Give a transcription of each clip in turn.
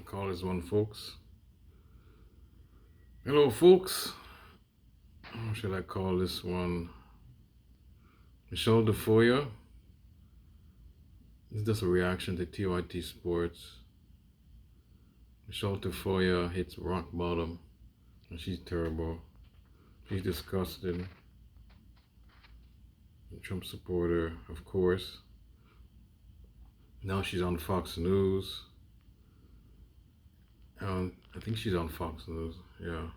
Call this one, folks. Hello, folks. How should I call this one? Michelle Tafoya. It's just a reaction to TYT Sports. Michelle Tafoya hits rock bottom, and she's terrible. She's disgusting. A Trump supporter, of course. Now she's on Fox News. I think she's on Fox News. Yeah.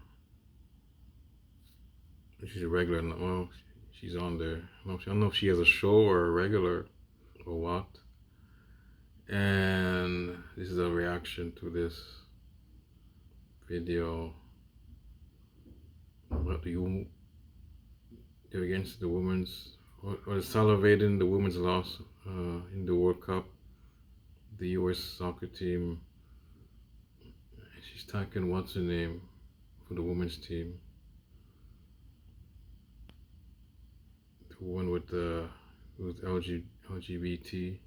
She's a regular. Well, she's on there. I don't know if she has a show or a regular or what. And this is a reaction to this video. What do you do against the women's, or salivating the women's loss in the World Cup? The U.S. soccer team. She's talking, what's her name for the women's team? The one with the LGBT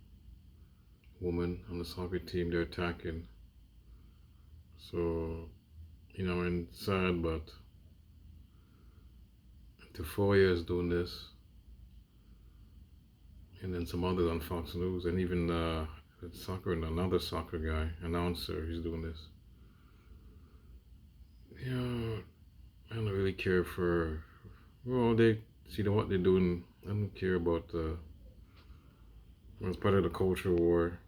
woman on the soccer team, they're attacking. So, and it's sad, but Tafoya is doing this, and then some others on Fox News, and even another soccer guy, announcer, he's doing this. I don't really care for, they see what they're doing. I don't care about it's part of the culture war.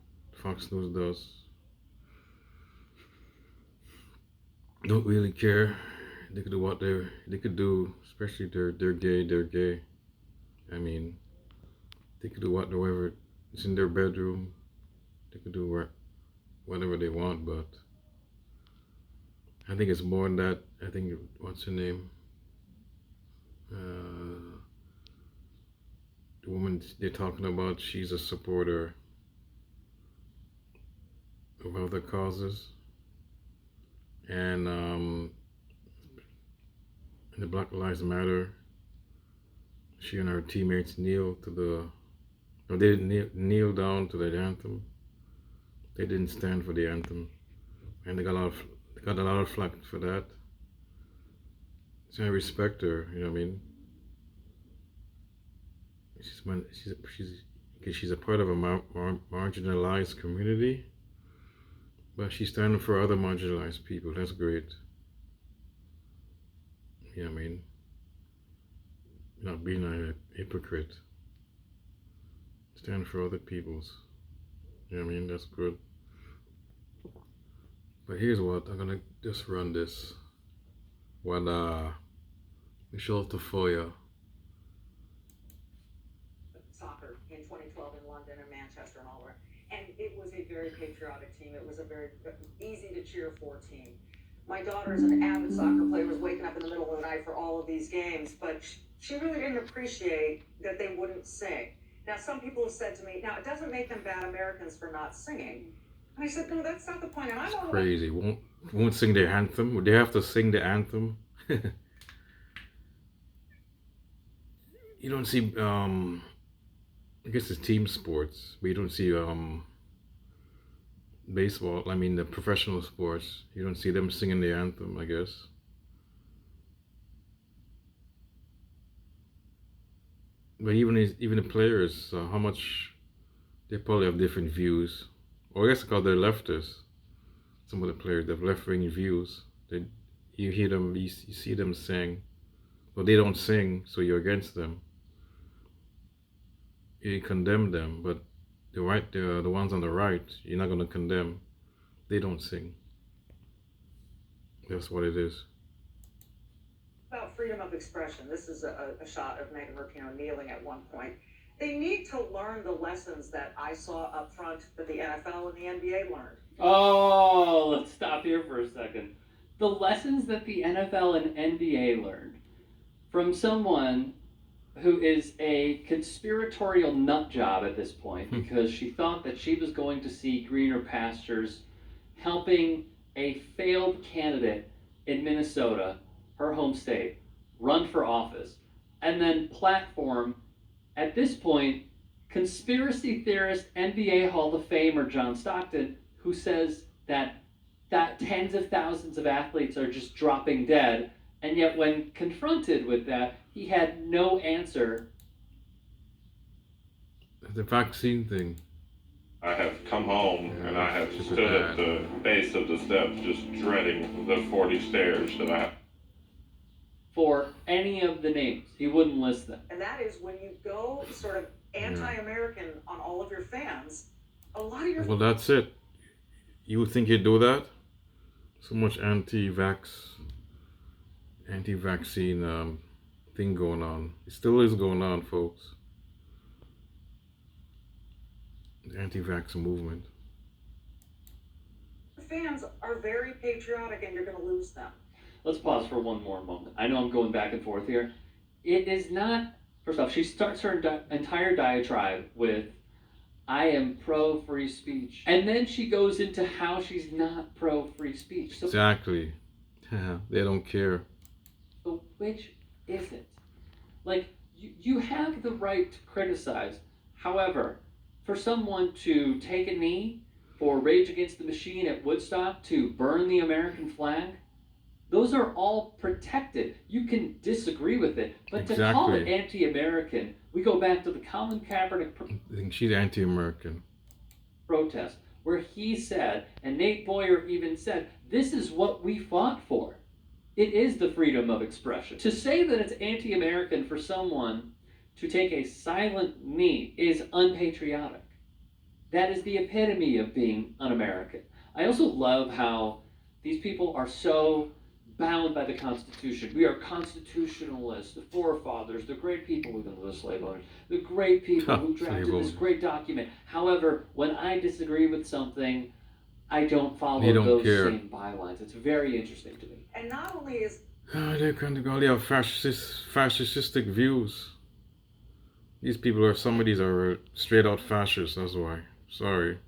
Fox News does. Don't really care. They could do what they could do, especially they're gay. I mean, they could do whatever. It's in their bedroom. They could do whatever they want, but I think it's more than that. I think, what's her name? The woman they're talking about, she's a supporter of other causes. And the Black Lives Matter, she and her teammates they didn't kneel down to the anthem. They didn't stand for the anthem, and they got a lot of flack for that. So I respect her. You know what I mean? She's a part of a marginalized community, but she's standing for other marginalized people. That's great. You know what I mean? Not being a hypocrite. Stand for other people's. You know what I mean? That's good. But here's what, I'm gonna just run this. What Michelle Tafoya. Soccer in 2012 in London and Manchester and all over. And it was a very patriotic team. It was a very easy to cheer for team. My daughter's an avid soccer player, was waking up in the middle of the night for all of these games, but she really didn't appreciate that they wouldn't sing. Now, some people have said to me, now, it doesn't make them bad Americans for not singing. And I said, no, that's not the point. And It's crazy. Won't sing their anthem? Would they have to sing the anthem? You don't see, I guess it's team sports, but you don't see baseball, the professional sports. You don't see them singing the anthem, I guess. But even the players, how much they probably have different views. Or I guess because they're leftists. Some of the players have left-wing views. You hear them, you see them sing, but they don't sing, so you're against them. You condemn them, but the ones on the right, you're not going to condemn. They don't sing. That's what it is. About freedom of expression. This is a shot of Megan Rapeno kneeling at one point. They need to learn the lessons that I saw up front that the NFL and the NBA learned. Oh, let's stop here for a second. The lessons that the NFL and NBA learned from someone who is a conspiratorial nut job at this point because she thought that she was going to see greener pastures helping a failed candidate in Minnesota, her home state, run for office, and then platform, at this point, conspiracy theorist NBA Hall of Famer John Stockton, who says that that tens of thousands of athletes are just dropping dead, and yet when confronted with that, he had no answer. The vaccine thing. I have come home and I have stood at the base of the steps just dreading the 40 stairs that I... For any of the names, he wouldn't list them. And that is when you go sort of anti-American on all of your fans, a lot of your... Well, that's it. You would think he'd do that? So much anti-vaccine thing going on. It still is going on, folks. The anti-vax movement. fans are very patriotic and you're going to lose them. Let's pause for one more moment. I know I'm going back and forth here. It is not, first off, she starts her entire diatribe with, I am pro-free speech. And then she goes into how she's not pro-free speech. So, exactly. They don't care. so which is it? Like, you have the right to criticize. However, for someone to take a knee for Rage Against the Machine at Woodstock, to burn the American flag, those are all protected. You can disagree with it, but to call it anti-American, we go back to the Colin Kaepernick I think she's anti-American. protest, where he said, and Nate Boyer even said, this is what we fought for. It is the freedom of expression. To say that it's anti-American for someone to take a silent knee is unpatriotic. That is the epitome of being un-American. I also love how these people are so bound by the Constitution. We are constitutionalists, the forefathers, the great people, even the slave owners, the great people who drafted this great document. However, when I disagree with something, I don't follow those same bylines. It's very interesting to me. And not only is... They have fascistic views. These people are, some of these are straight out fascists, that's why. Sorry.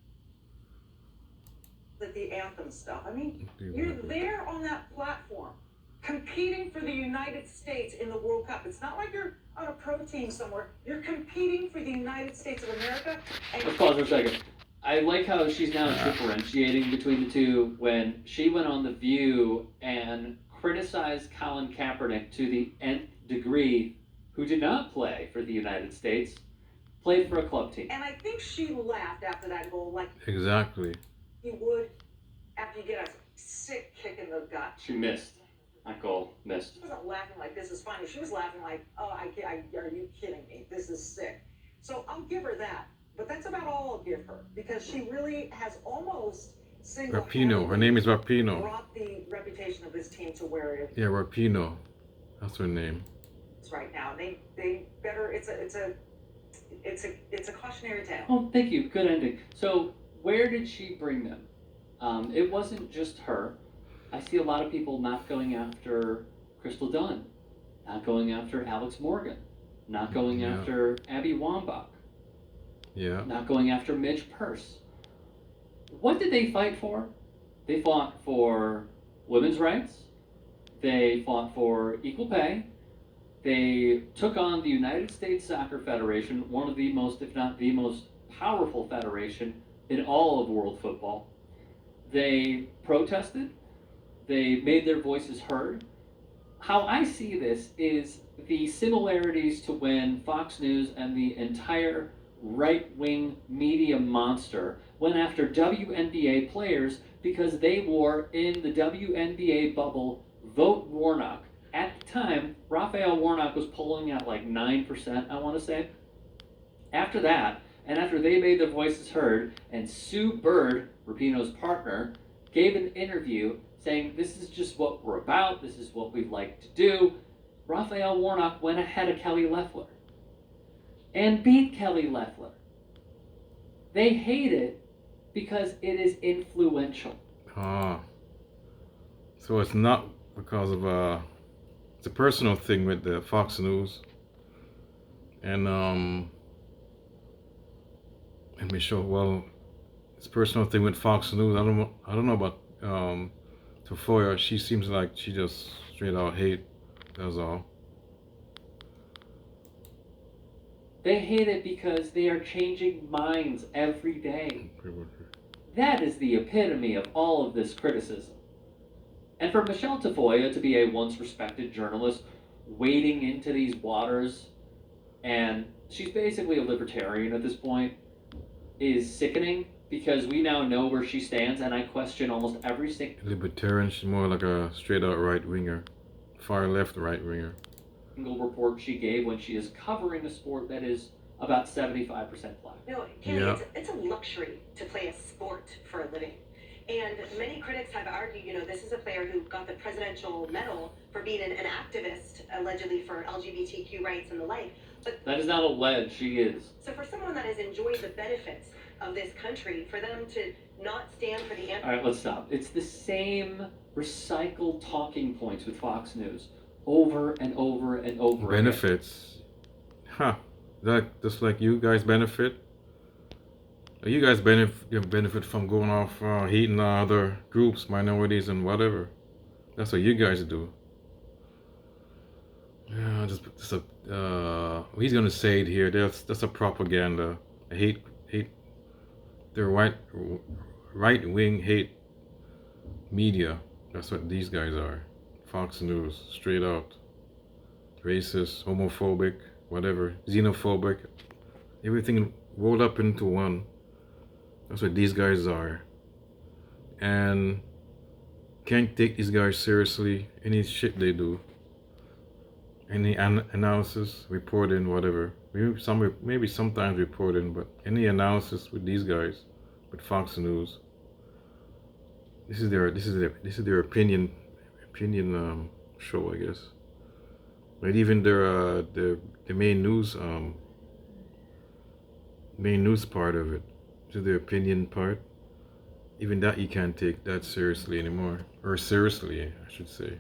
The anthem stuff. I mean, you're there on that platform, competing for the United States in the World Cup. It's not like you're on a pro team somewhere. You're competing for the United States of America. And let's pause for a second. I like how she's now differentiating between the two. When she went on The View and criticized Colin Kaepernick to the nth degree, who did not play for the United States, played for a club team. And I think she laughed after that goal like Exactly. you would after you get a sick kick in the gut. She missed. That goal missed. She wasn't laughing like this is funny. She was laughing like, oh, are you kidding me? This is sick. So I'll give her that. But that's about all I'll give her, because she really has almost Rapeno. Her name is Rapeno. brought the reputation of this team to where it is Yeah, Rapeno. That's her name. right now. They better. It's a cautionary tale. Oh, thank you. Good ending. So, where did she bring them? It wasn't just her. I see a lot of people not going after Crystal Dunn, not going after Alex Morgan, not going after Abby Wambach, not going after Midge Purse. What did they fight for? They fought for women's rights. They fought for equal pay. They took on the United States Soccer Federation, one of the most, if not the most powerful federation in all of world football. They protested. They made their voices heard. How I see this is the similarities to when Fox News and the entire right-wing media monster went after WNBA players because they wore, in the WNBA bubble, Vote Warnock. At the time, Raphael Warnock was polling at like 9%, I want to say. After that, and after they made their voices heard, and Sue Bird, Rapino's partner, gave an interview saying, this is just what we're about, this is what we'd like to do, Raphael Warnock went ahead of Kelly Loeffler and beat Kelly Loeffler. They hate it because it is influential. So it's not because of it's a personal thing with the Fox News and Michelle. Well, it's a personal thing with Fox News. I don't know about Tafoya. She seems like she just straight out hate. That's all. They hate it because they are changing minds every day. That is the epitome of all of this criticism. And for Michelle Tafoya to be a once respected journalist wading into these waters, and she's basically a libertarian at this point, is sickening because we now know where she stands, and I question almost every Libertarian, she's more like a straight out right winger, far left right winger. single report she gave when she is covering a sport that is about 75% black. No, Kenny, Yeah. it's a luxury to play a sport for a living. And many critics have argued, this is a player who got the Presidential Medal for being an activist, allegedly for LGBTQ rights and the like. But That is not alleged, she is. so for someone that has enjoyed the benefits of this country, for them to not stand for the All right, let's stop. It's the same recycled talking points with Fox News over and over and over again. Benefits. Huh. That just like you guys benefit. You guys benefit from going off hating other groups, minorities, and whatever. That's what you guys do. Yeah, he's gonna say it here. That's a propaganda. I hate. The right wing hate media. That's what these guys are. Fox News, straight out. Racist, homophobic, whatever, xenophobic, everything rolled up into one. That's what these guys are. And can't take these guys seriously. Any shit they do. Any analysis, reporting, whatever. Maybe sometimes reporting, but any analysis with these guys, with Fox News. This is their opinion show, I guess. But even their the main news part of it, to the opinion part, even that you can't take that seriously anymore, or seriously, I should say.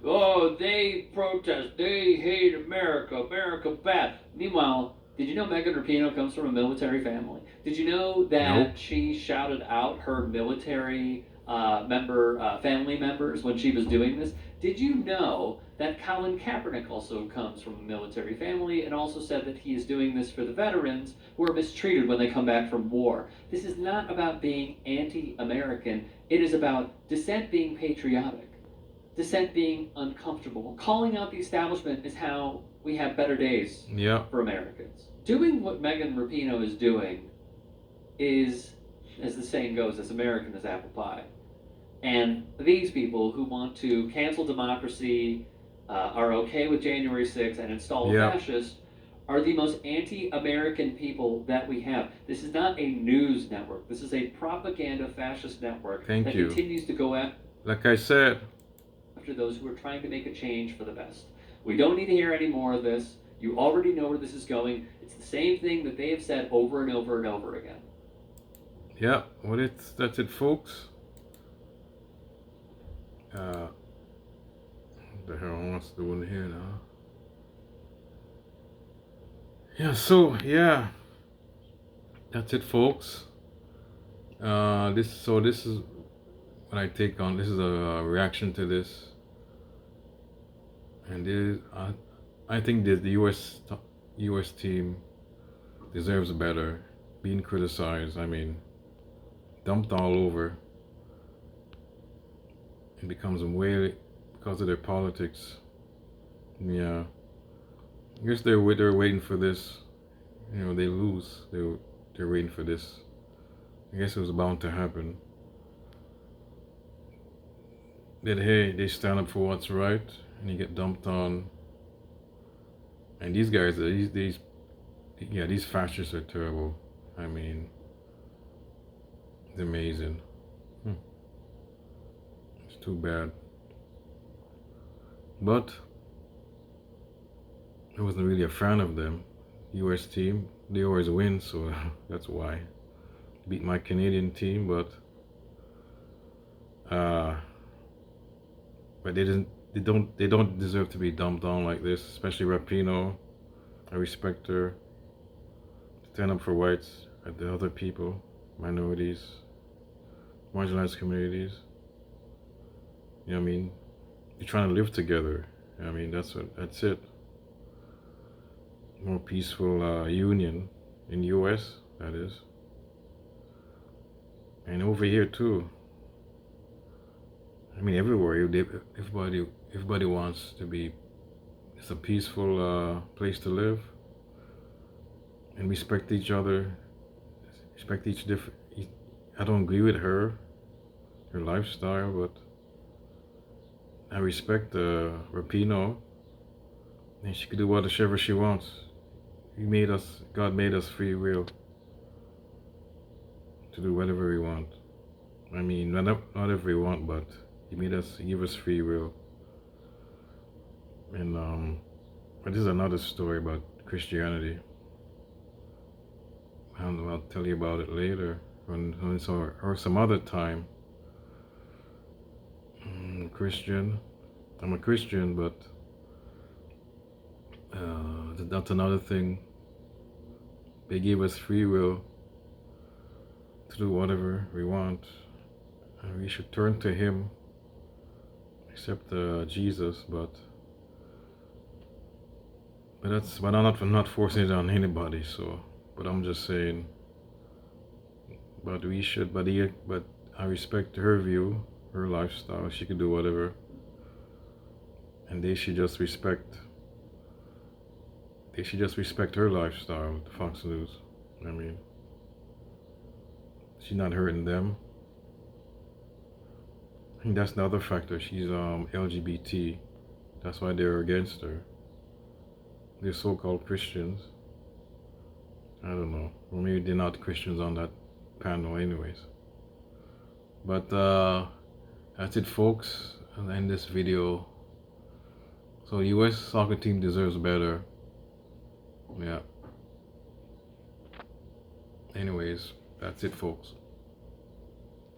Oh, they protest, they hate America, America bad. Meanwhile, did you know Megan Rapeno comes from a military family? Did you know that Nope. she shouted out her military family members when she was doing this? Did you know that Colin Kaepernick also comes from a military family and also said that he is doing this for the veterans who are mistreated when they come back from war? This is not about being anti-American. It is about dissent being patriotic, dissent being uncomfortable. Calling out the establishment is how we have better days for Americans. Doing what Megan Rapino is doing is, as the saying goes, as American as apple pie. And these people who want to cancel democracy, are okay with January 6th and install a fascist, are the most anti-American people that we have. This is not a news network. This is a propaganda fascist network that continues to go after, like I said, those who are trying to make a change for the best. We don't need to hear any more of this. You already know where this is going. It's the same thing that they have said over and over and over again. Yeah, well, that's it, folks. What the hell wants to do in here now? Yeah, that's it, folks. This is what I take on. This is a reaction to this, and I think that the U.S. team deserves better. Being criticized, dumped all over. It becomes way because of their politics. Yeah, I guess they're waiting for this. They lose. They're waiting for this. I guess it was bound to happen. That hey, they stand up for what's right, and you get dumped on. And these guys, these fascists are terrible. It's amazing. It's too bad. But I wasn't really a fan of them. U.S. team, they always win, so that's why. Beat my Canadian team, but they don't deserve to be dumped on like this, especially Rapino. I respect her. Stand up for whites, and the other people, minorities, marginalized communities. You're trying to live together. That's it. More peaceful union in the U.S. that is. And over here too. I mean, everywhere, everybody wants to be. It's a peaceful place to live, and respect each other, respect each different. I don't agree with her lifestyle, but I respect Rapeno, and she could do whatever she wants. God made us free will to do whatever we want. I mean, not whatever we want, but He give us free will. And but this is another story about Christianity. I'll tell you about it later or some other time. I'm a Christian, but that's another thing. They gave us free will to do whatever we want, and we should turn to Him, except Jesus. But I'm not forcing it on anybody. So, but I'm just saying. But we should. But I respect her view, her lifestyle. She could do whatever, and they should just respect. They should just respect her lifestyle. The Fox News. I mean, she's not hurting them. I think that's the other factor. She's LGBT. That's why they're against her. They're so-called Christians. I don't know. Or maybe they're not Christians on that panel anyways. But that's it, folks. I'll end this video. So the US soccer team deserves better. Yeah. Anyways, that's it, folks.